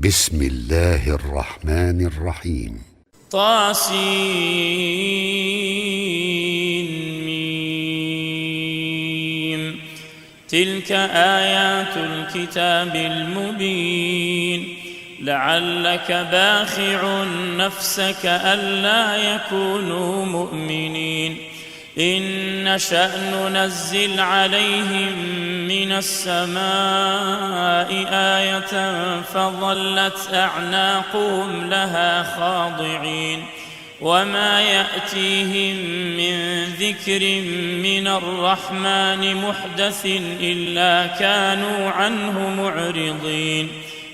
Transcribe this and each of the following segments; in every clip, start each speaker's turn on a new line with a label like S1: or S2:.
S1: بسم الله الرحمن الرحيم.
S2: طاسين. تلك آيات الكتاب المبين. لعلك باخع نفسك ألا يكونوا مؤمنين. إن نشأ ننزل عليهم من السماء آية فظلت أعناقهم لها خاضعين. وما يأتيهم من ذكر من الرحمن محدث إلا كانوا عنه معرضين.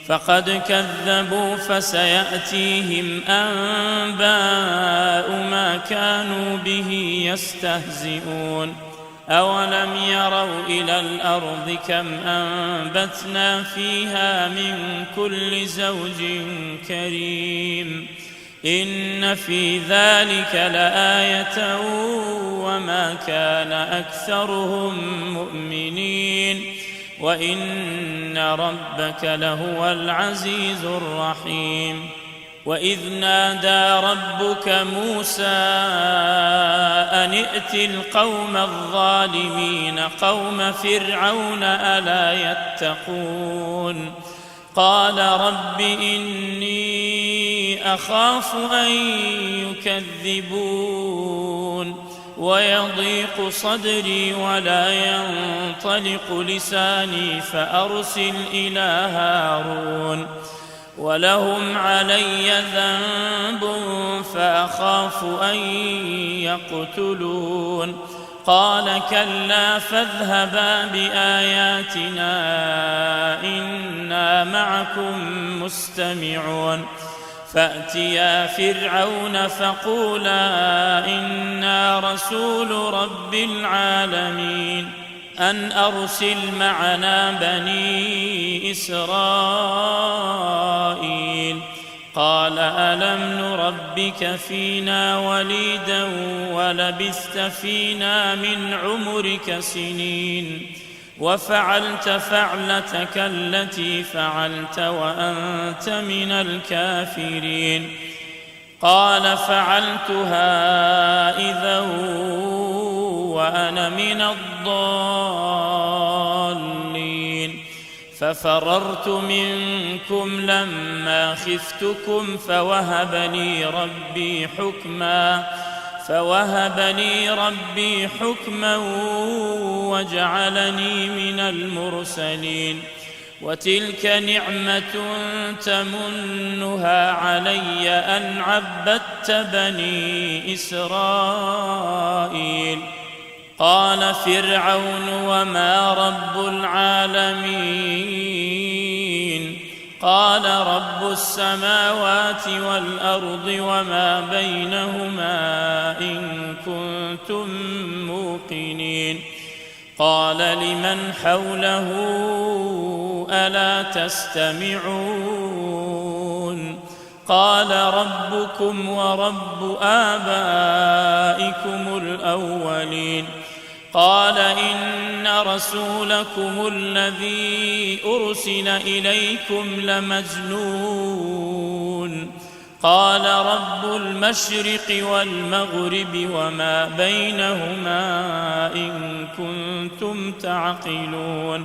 S2: فقد كذبوا فسيأتيهم أنباء ما كانوا به يستهزئون. أولم يروا إلى الأرض كم أنبتنا فيها من كل زوج كريم. إن في ذلك لآية وما كان أكثرهم مؤمنين وإن ربك لهو العزيز الرحيم. وإذ نادى ربك موسى أن ائت القوم الظالمين قوم فرعون ألا يتقون. قال رب إني أخاف أن يكذبون ويضيق صدري ولا ينطلق لساني فأرسل إلى هارون ولهم علي ذنب فأخاف أن يقتلون. قال كلا فاذهبا بآياتنا إنا معكم مستمعون. فأتيا فرعون فقولا إنا رسول رب العالمين أن أرسل معنا بني إسرائيل. قال ألم نربك فينا وليدا ولبثت فينا من عمرك سنين وفعلت فعلتك التي فعلت وأنت من الكافرين. قال فعلتها إذا وأنا من الضالين. ففررت منكم لما خفتكم فوهب لي ربي حكما وجعلني من المرسلين. وتلك نعمة تمنها علي أن عبدت بني إسرائيل. قال فرعون وما رب العالمين. قال رب السماوات والأرض وما بينهما إن كنتم موقنين. قال لمن حوله ألا تستمعون. قال ربكم ورب آبائكم الأولين. قال إن رسولكم الذي أرسل إليكم لمجنون. قال رب المشرق والمغرب وما بينهما إن كنتم تعقلون.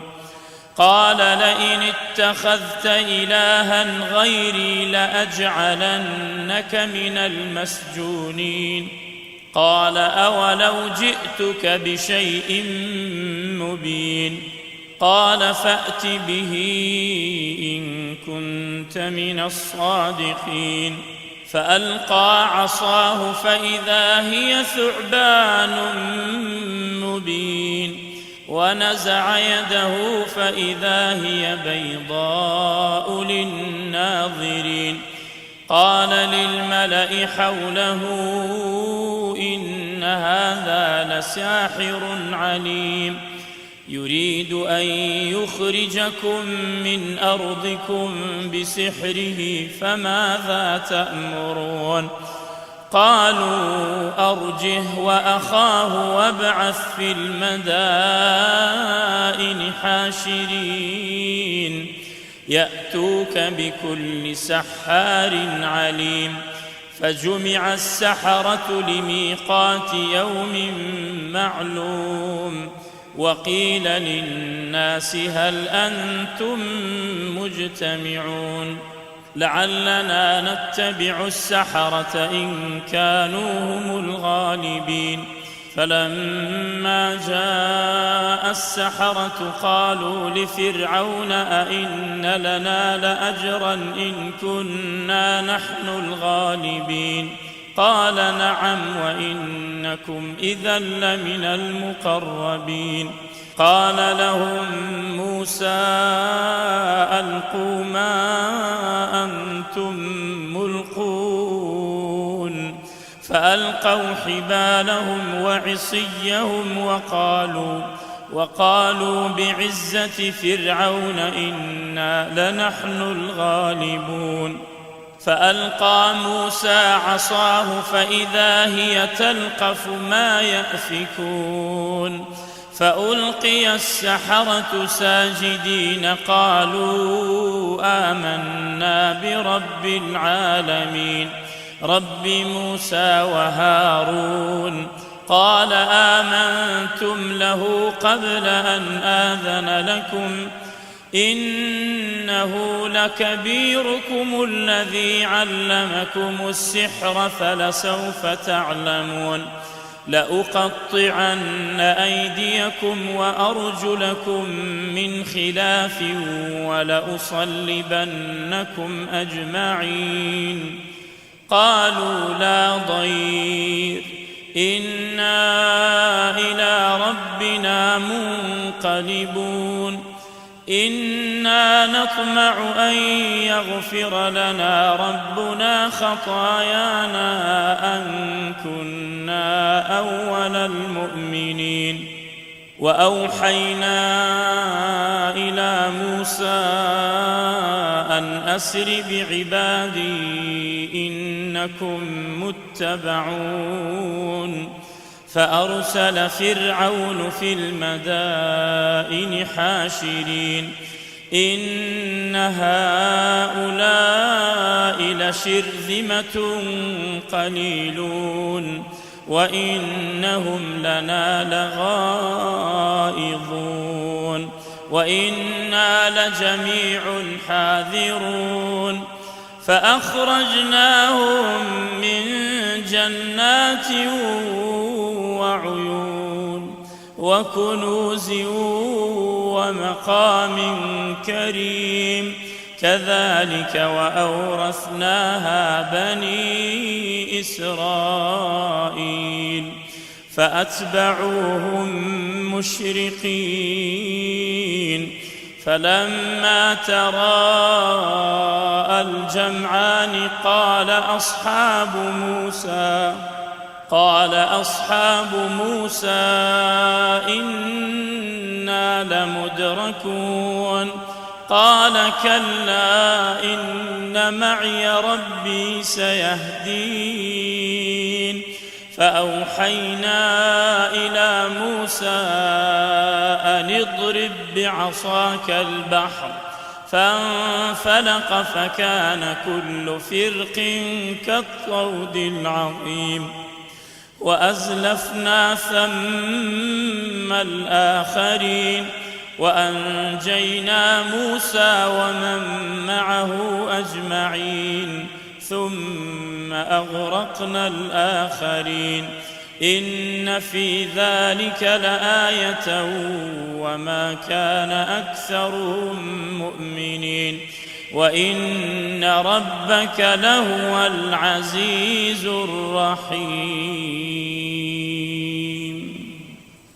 S2: قال لئن اتخذت إلها غيري لأجعلنك من المسجونين. قال أولو جئتك بشيء مبين. قال فأت به إن كنت من الصادقين. فألقى عصاه فإذا هي ثعبان مبين. ونزع يده فإذا هي بيضاء للناظرين. قال للملأ حوله إن هذا لساحر عليم يريد أن يخرجكم من أرضكم بسحره فماذا تأمرون. قالوا أرجه وأخاه وابعث في المدائن حاشرين يأتوك بكل سحار عليم. فجمع السحرة لميقات يوم معلوم. وقيل للناس هل أنتم مجتمعون لعلنا نتبع السحرة إن كانوا هم الغالبين. فلما جاء السحرة قالوا لفرعون أئن لنا لأجرا إن كنا نحن الغالبين. قال نعم وإنكم إذا لمن المقربين. قال لهم موسى ألقوا ما أنتم ملقون. فألقوا حبالهم وعصيهم وقالوا بعزة فرعون إنا لنحن الغالبون. فألقى موسى عصاه فإذا هي تلقف ما يأفكون. فألقي السحرة ساجدين قالوا آمنا برب العالمين رب موسى وهارون. قال آمنتم له قبل أن آذن لكم إنه لكبيركم الذي علمكم السحر فلسوف تعلمون لأقطعن أيديكم وأرجلكم من خلاف ولأصلبنكم أجمعين. قالوا لا ضير إنا إلى ربنا منقلبون. إنا نطمع أن يغفر لنا ربنا خطايانا أن كنا أول المؤمنين. وأوحينا إلى موسى أن أسر بعبادي إنكم متبعون. فأرسل فرعون في المدائن حاشرين إن هؤلاء لشرذمة قليلون وإنهم لنا لغائظون وإنا لجميع حاذرون. فأخرجناهم من جنات وعيون وكنوز ومقام كريم. كذلك وأورثناها بني إسرائيل. فأتبعوهم مشرقين. فلما تراءى الجمعان قال أصحاب موسى إنا لمدركون. قال كلا إن معي ربي سيهدين. فأوحينا إلى موسى أن اضرب بعصاك البحر فانفلق فكان كل فرق كالطود العظيم. وأزلفنا ثم الآخرين وأنجينا موسى ومن معه أجمعين ثم أغرقنا الآخرين. إن في ذلك لآية وما كان أكثرهم مؤمنين وإن ربك لهو العزيز الرحيم.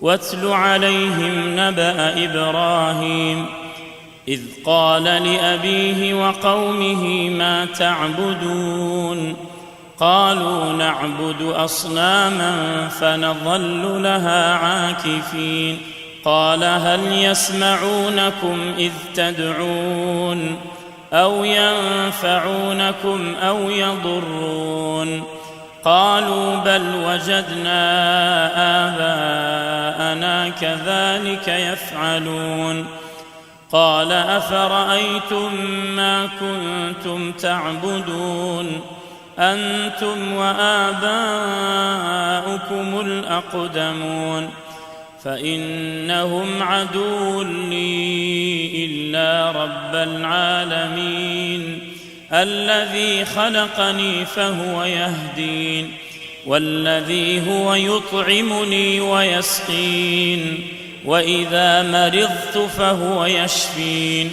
S2: واتل عليهم نبأ إبراهيم إذ قال لأبيه وقومه ما تعبدون. قالوا نعبد أصناما فنظل لها عاكفين. قال هل يسمعونكم إذ تدعون أو ينفعونكم أو يضرون. قالوا بل وجدنا آباءنا كذلك يفعلون. قال أفرأيتم ما كنتم تعبدون أنتم وآباؤكم الأقدمون فإنهم عدو لي إلا رب العالمين الذي خلقني فهو يهدين والذي هو يطعمني ويسقين وإذا مرضت فهو يشفين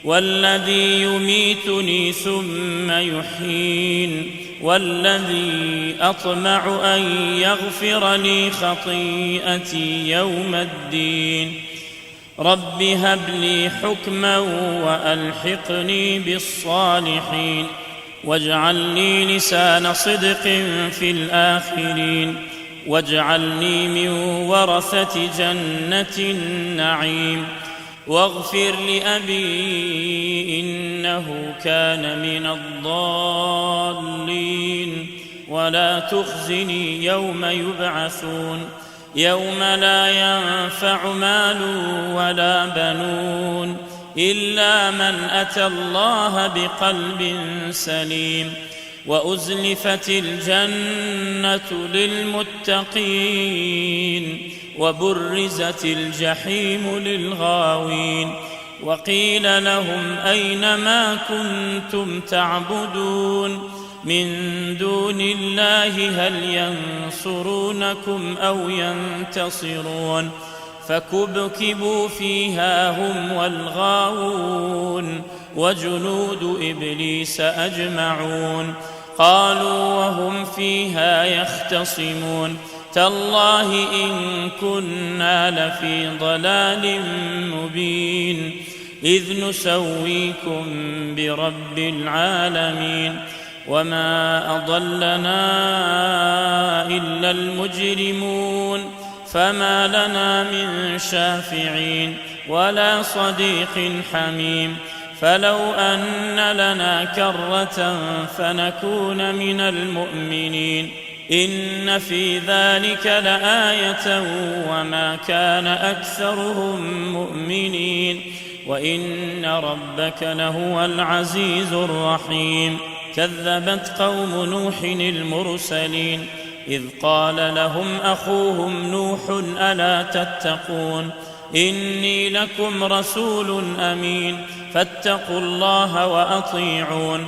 S2: والذي يميتني ثم يحيين والذي أطمع أن يغفر لي خطيئتي يوم الدين رب هب لي حكما وألحقني بالصالحين واجعل لي لسان صدق في الآخرين واجعلني من ورثة جنة النعيم واغفر لأبي إنه كان من الضالين ولا تخزني يوم يبعثون يوم لا ينفع مال ولا بنون إلا من أتى الله بقلب سليم وأزلفت الجنة للمتقين وبرزت الجحيم للغاوين وقيل لهم أين ما كنتم تعبدون من دون الله هل ينصرونكم أو ينتصرون فكبكبوا فيها هم والغاوون وجنود إبليس أجمعون قالوا وهم فيها يختصمون تالله إن كنا لفي ضلال مبين إذ نسويكم برب العالمين وما أضلنا إلا المجرمون فما لنا من شافعين ولا صديق حميم فلو أن لنا كرة فنكون من المؤمنين إن في ذلك لآية وما كان أكثرهم مؤمنين وإن ربك لهو العزيز الرحيم كذبت قوم نوح المرسلين إذ قال لهم أخوهم نوح ألا تتقون إني لكم رسول أمين فاتقوا الله وأطيعون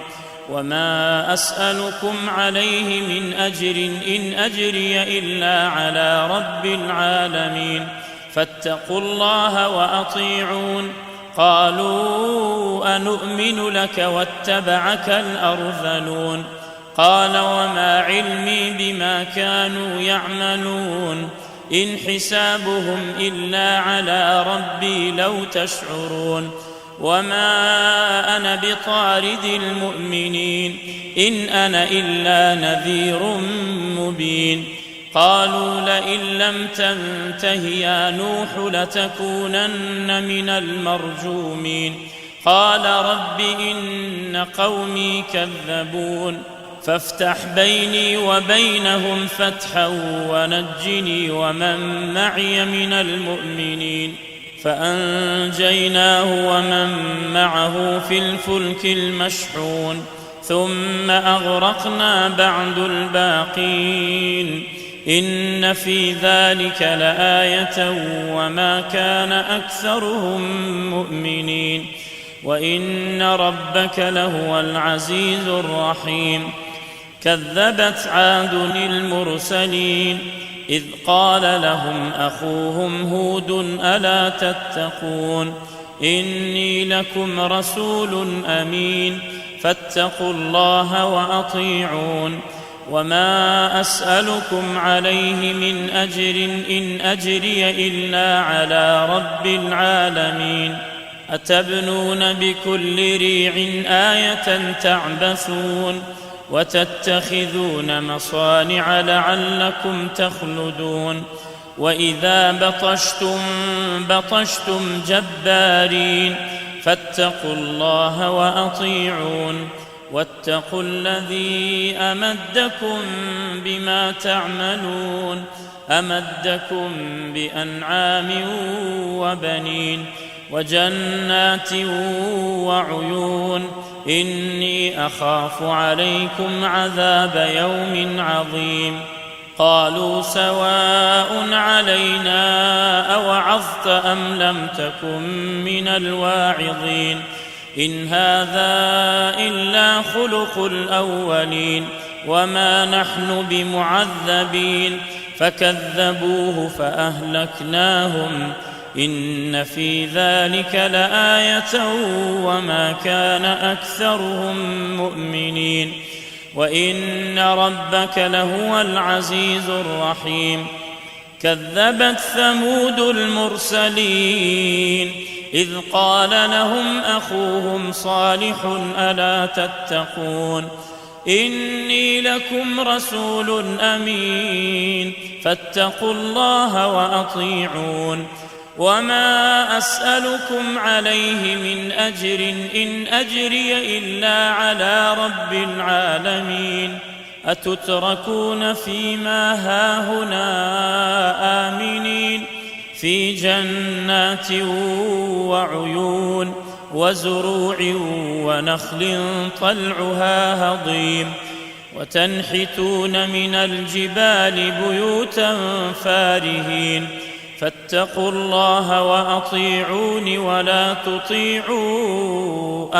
S2: وما أسألكم عليه من أجر إن أجري إلا على رب العالمين فاتقوا الله وأطيعون قالوا أنؤمن لك واتبعك الأرذلون قال وما علمي بما كانوا يعملون إن حسابهم إلا على ربي لو تشعرون وما أنا بطارد المؤمنين إن أنا إلا نذير مبين قالوا لئن لم تنته يا نوح لتكونن من المرجومين قال رب إن قومي كذبون فافتح بيني وبينهم فتحا ونجني ومن معي من المؤمنين فأنجيناه ومن معه في الفلك المشحون ثم أغرقنا بعد الباقين إن في ذلك لآية وما كان أكثرهم مؤمنين وإن ربك لهو العزيز الرحيم كذبت عاد المرسلين إذ قال لهم أخوهم هود ألا تتقون إني لكم رسول أمين فاتقوا الله وأطيعون وما أسألكم عليه من أجر إن أجري إلا على رب العالمين أتبنون بكل ريع آية تعبثون وتتخذون مصانع لعلكم تخلدون وإذا بطشتم جبارين فاتقوا الله وأطيعون واتقوا الذي أمدكم بما تعملون أمدكم بأنعام وبنين وجنات وعيون إني أخاف عليكم عذاب يوم عظيم قالوا سواء علينا أوعظت أم لم تكن من الواعظين إن هذا إلا خلق الأولين وما نحن بمعذبين فكذبوه فأهلكناهم إن في ذلك لآية وما كان أكثرهم مؤمنين وإن ربك لهو العزيز الرحيم كذبت ثمود المرسلين إذ قال لهم أخوهم صالح ألا تتقون إني لكم رسول أمين فاتقوا الله وأطيعون وما أسألكم عليه من أجر إن أجري إلا على رب العالمين أتتركون فيما هاهنا آمنين في جنات وعيون وزروع ونخل طلعها هضيم وتنحتون من الجبال بيوتا فارهين فاتقوا الله وأطيعون ولا تطيعوا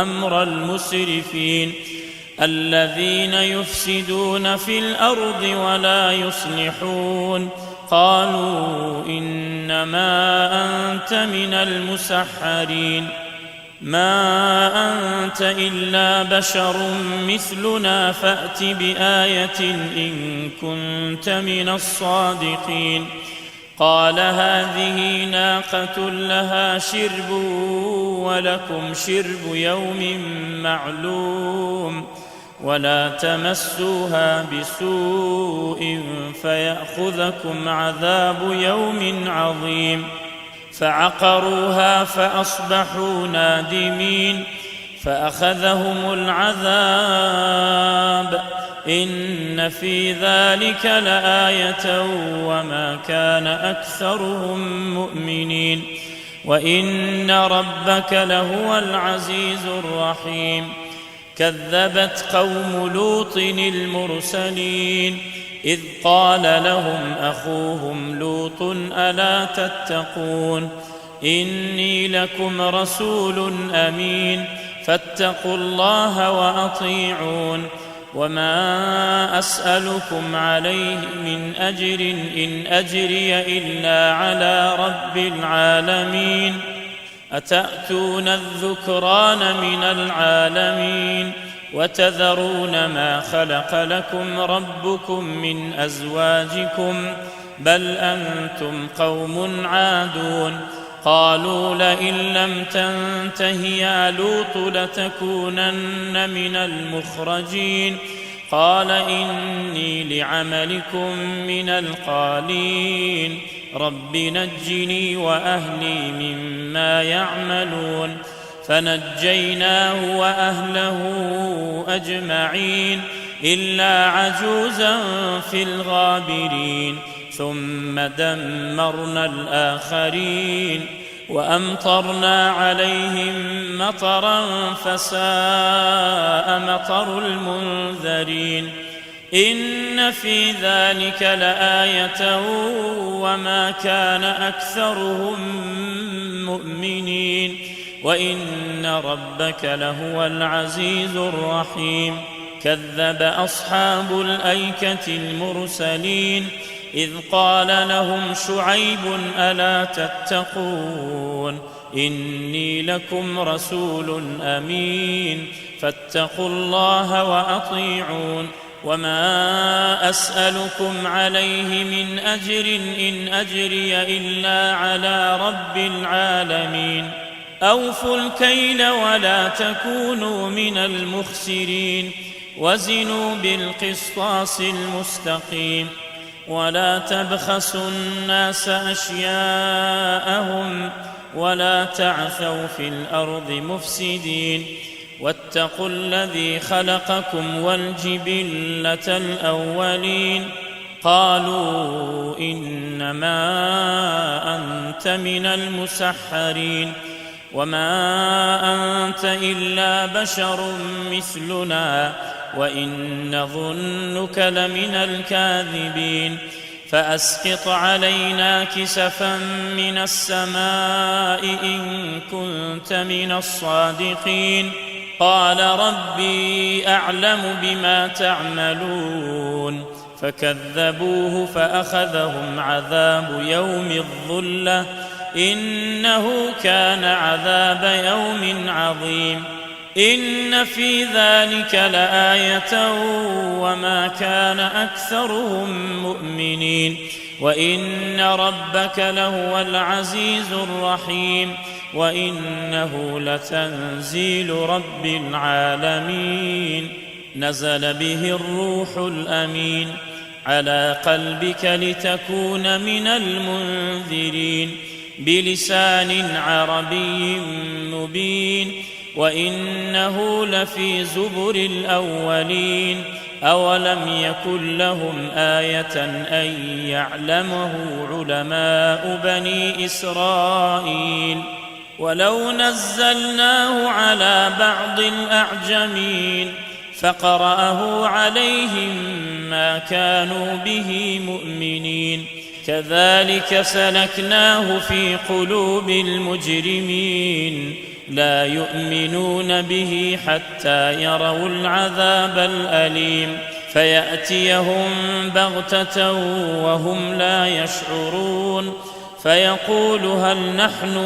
S2: أمر المسرفين الذين يفسدون في الأرض ولا يصلحون قالوا إنما أنت من المسحرين ما أنت إلا بشر مثلنا فأت بآية إن كنت من الصادقين قال هذه ناقة لها شرب ولكم شرب يوم معلوم ولا تمسوها بسوء فيأخذكم عذاب يوم عظيم فعقروها فأصبحوا نادمين فأخذهم العذاب إن في ذلك لآية وما كان أكثرهم مؤمنين وإن ربك لهو العزيز الرحيم كذبت قوم لوط المرسلين إذ قال لهم أخوهم لوط ألا تتقون إني لكم رسول أمين فاتقوا الله وأطيعون وما أسألكم عليه من أجر إن أجري إلا على رب العالمين أتأتون الذكران من العالمين وتذرون ما خلق لكم ربكم من أزواجكم بل أنتم قوم عادون قالوا لئن لم تنته يا لوط لتكونن من المخرجين قال إني لعملكم من القالين رب نجني وأهلي مما يعملون فنجيناه وأهله أجمعين إلا عجوزا في الغابرين ثم دمرنا الآخرين وأمطرنا عليهم مطرا فساء مطر المنذرين إن في ذلك لآية وما كان أكثرهم مؤمنين وإن ربك لهو العزيز الرحيم كذب أصحاب الأيكة المرسلين إذ قال لهم شعيب ألا تتقون إني لكم رسول أمين فاتقوا الله وأطيعون وما أسألكم عليه من أجر إن أجري إلا على رب العالمين أوفوا الكيل ولا تكونوا من المخسرين وزنوا بالقسطاس المستقيم ولا تبخسوا الناس أشياءهم ولا تعثوا في الأرض مفسدين واتقوا الذي خلقكم والجبلة الأولين قالوا إنما أنت من المسحرين وما أنت إلا بشر مثلنا وإن نظنك لمن الكاذبين فأسقط علينا كسفا من السماء إن كنت من الصادقين قال ربي أعلم بما تعملون فكذبوه فأخذهم عذاب يوم الظلة إنه كان عذاب يوم عظيم إن في ذلك لآية وما كان أكثرهم مؤمنين وإن ربك لهو العزيز الرحيم وإنه لتنزيل رب العالمين نزل به الروح الأمين على قلبك لتكون من المنذرين بلسان عربي مبين وإنه لفي زبر الأولين أولم يكن لهم آية أن يعلمه علماء بني إسرائيل ولو نزلناه على بعض الأعجمين فقرأه عليهم ما كانوا به مؤمنين كذلك سلكناه في قلوب المجرمين لا يؤمنون به حتى يروا العذاب الأليم فيأتيهم بغتة وهم لا يشعرون فيقول هل نحن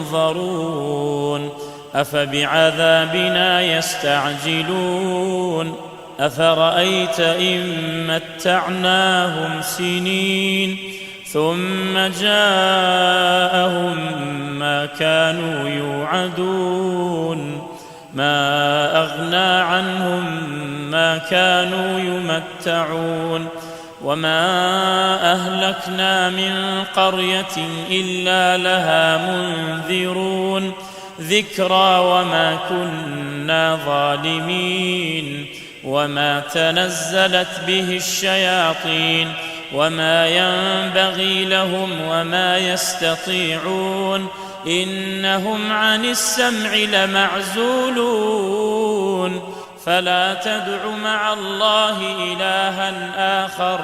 S2: منظرون أفبعذابنا يستعجلون أفرأيت إن متعناهم سنين ثم جاءهم ما كانوا يوعدون ما أغنى عنهم ما كانوا يمتعون وما أهلكنا من قرية إلا لها منذرون ذكرى وما كنا ظالمين وما تنزلت به الشياطين وما ينبغي لهم وما يستطيعون إنهم عن السمع لمعزولون فلا تدع مع الله إلها آخر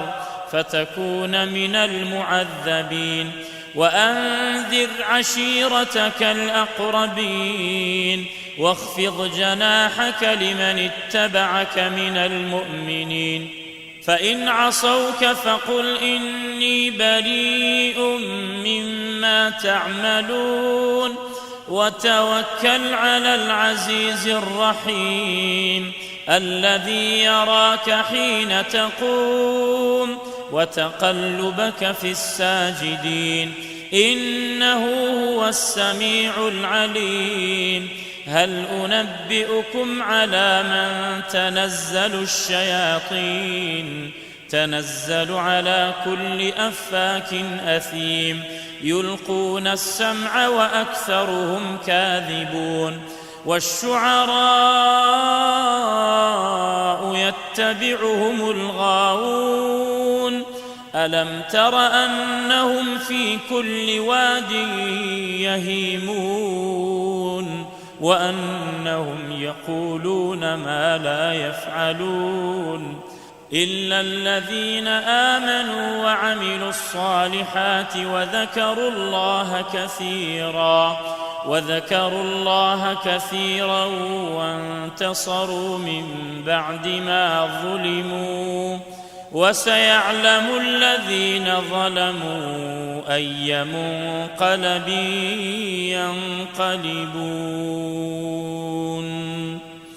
S2: فتكون من المعذبين وأنذر عشيرتك الأقربين واخفض جناحك لمن اتبعك من المؤمنين فإن عصوك فقل إني بريء مما تعملون وتوكل على العزيز الرحيم الذي يراك حين تقوم وتقلبك في الساجدين إنه هو السميع العليم هل أنبئكم على من تنزل الشياطين تنزل على كل أفاك أثيم يلقون السمع وأكثرهم كاذبون والشعراء يتبعهم الغاوون ألم تر أنهم في كل واد يهيمون وأنهم يقولون ما لا يفعلون إلا الذين آمنوا وعملوا الصالحات وذكروا الله كثيرا وانتصروا من بعد ما ظلموا وسيعلم الذين ظلموا أي منقلب ينقلبون